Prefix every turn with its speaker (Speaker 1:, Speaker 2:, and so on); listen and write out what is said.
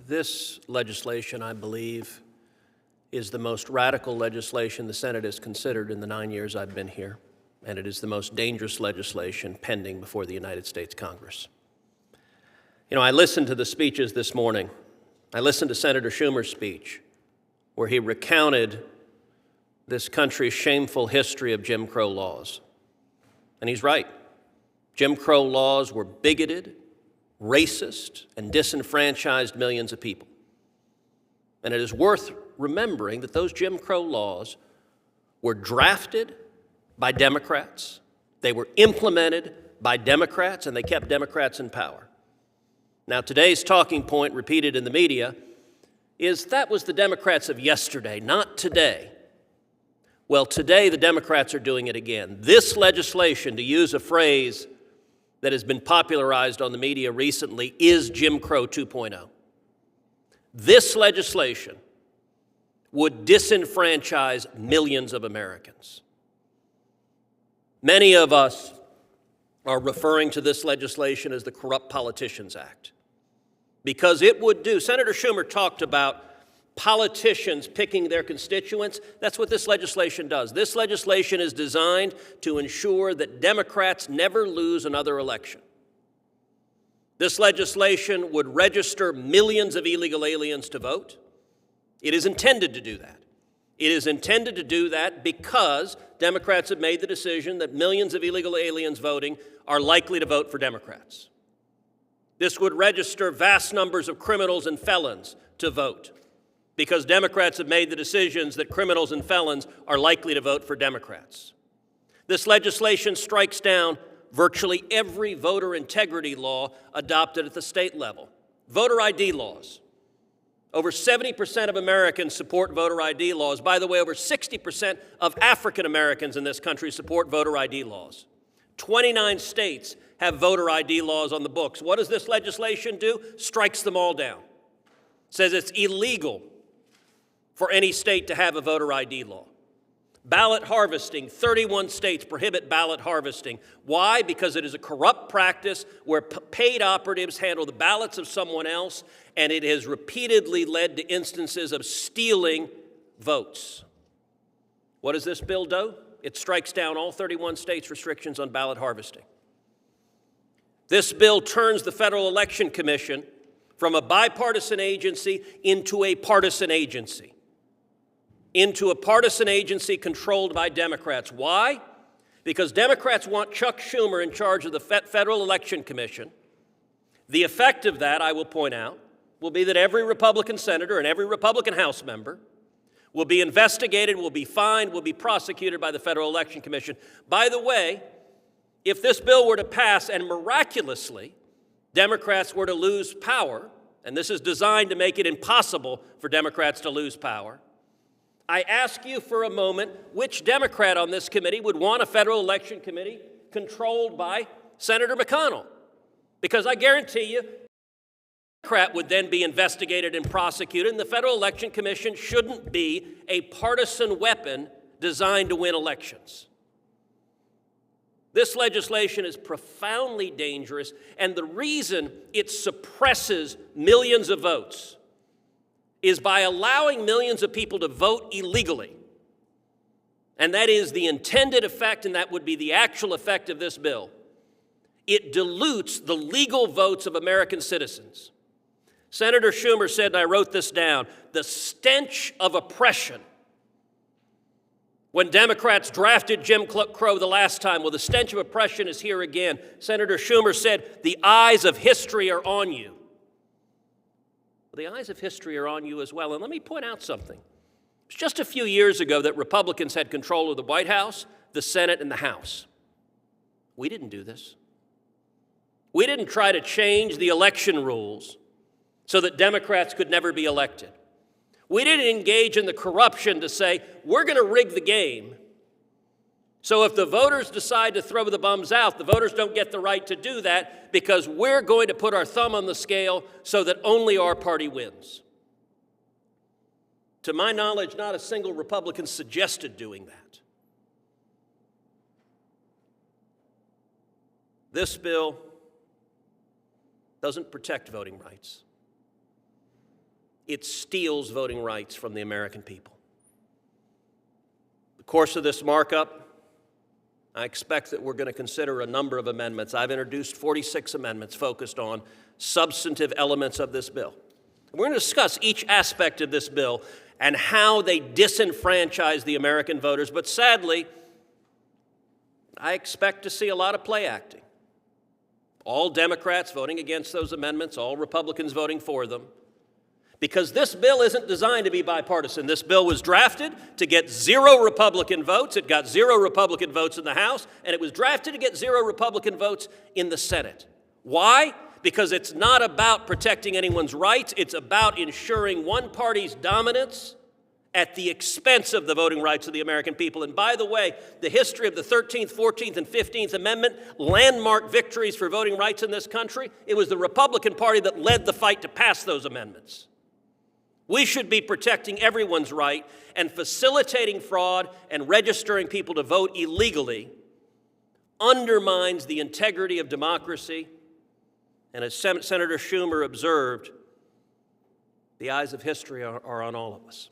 Speaker 1: This legislation, I believe, is the most radical legislation the Senate has considered in the 9 years I've been here, and it is the most dangerous legislation pending before the United States Congress. You know, I listened to the speeches this morning. I listened to Senator Schumer's speech, where he recounted this country's shameful history of Jim Crow laws. And he's right. Jim Crow laws were bigoted, racist, and disenfranchised millions of people. And it is worth remembering that those Jim Crow laws were drafted by Democrats, they were implemented by Democrats, and they kept Democrats in power. Now, today's talking point, repeated in the media, is that was the Democrats of yesterday, not today. Well, today the Democrats are doing it again. This legislation, to use a phrase that has been popularized on the media recently, is Jim Crow 2.0. This legislation would disenfranchise millions of Americans. Many of us are referring to this legislation as the Corrupt Politicians Act, because it would do, Senator Schumer talked about politicians picking their constituents. That's what this legislation does. This legislation is designed to ensure that Democrats never lose another election. This legislation would register millions of illegal aliens to vote. It is intended to do that. It is intended to do that because Democrats have made the decision that millions of illegal aliens voting are likely to vote for Democrats. This would register vast numbers of criminals and felons to vote because Democrats have made the decisions that criminals and felons are likely to vote for Democrats. This legislation strikes down virtually every voter integrity law adopted at the state level. Voter ID laws. Over 70% of Americans support voter ID laws. By the way, over 60% of African Americans in this country support voter ID laws. 29 states have voter ID laws on the books. What does this legislation do? Strikes them all down. Says it's illegal for any state to have a voter ID law. Ballot harvesting, 31 states prohibit ballot harvesting. Why? Because it is a corrupt practice where paid operatives handle the ballots of someone else, and it has repeatedly led to instances of stealing votes. What does this bill do? It strikes down all 31 states' restrictions on ballot harvesting. This bill turns the Federal Election Commission from a bipartisan agency into a partisan agency. Into a partisan agency controlled by Democrats. Why? Because Democrats want Chuck Schumer in charge of the Federal Election Commission. The effect of that, I will point out, will be that every Republican senator and every Republican House member will be investigated, will be fined, will be prosecuted by the Federal Election Commission. By the way, if this bill were to pass and miraculously Democrats were to lose power, and this is designed to make it impossible for Democrats to lose power, I ask you for a moment, which Democrat on this committee would want a Federal Election Committee controlled by Senator McConnell? Because I guarantee you, Democrat would then be investigated and prosecuted, and the Federal Election Commission shouldn't be a partisan weapon designed to win elections. This legislation is profoundly dangerous, and the reason it suppresses millions of votes is by allowing millions of people to vote illegally. And that is the intended effect, and that would be the actual effect of this bill. It dilutes the legal votes of American citizens. Senator Schumer said, and I wrote this down, the stench of oppression. When Democrats drafted Jim Crow the last time, well, the stench of oppression is here again. Senator Schumer said, the eyes of history are on you. The eyes of history are on you as well. And let me point out something. It's just a few years ago that Republicans had control of the White House, the Senate, and the House. We didn't do this. We didn't try to change the election rules so that Democrats could never be elected. We didn't engage in the corruption to say, we're going to rig the game. So if the voters decide to throw the bums out, the voters don't get the right to do that because we're going to put our thumb on the scale so that only our party wins. To my knowledge, not a single Republican suggested doing that. This bill doesn't protect voting rights. it steals voting rights from the American people. In the course of this markup, I expect that we're going to consider a number of amendments. I've introduced 46 amendments focused on substantive elements of this bill. We're going to discuss each aspect of this bill and how they disenfranchise the American voters, but sadly, I expect to see a lot of play acting. All Democrats voting against those amendments, all Republicans voting for them, because this bill isn't designed to be bipartisan. This bill was drafted to get 0 Republican votes. It got 0 Republican votes in the House, and it was drafted to get 0 Republican votes in the Senate. Why? Because it's not about protecting anyone's rights. It's about ensuring one party's dominance at the expense of the voting rights of the American people. And by the way, the history of the 13th, 14th, and 15th Amendment, landmark victories for voting rights in this country, it was the Republican Party that led the fight to pass those amendments. We should be protecting everyone's right, and facilitating fraud and registering people to vote illegally undermines the integrity of democracy. And as Senator Schumer observed, the eyes of history are on all of us.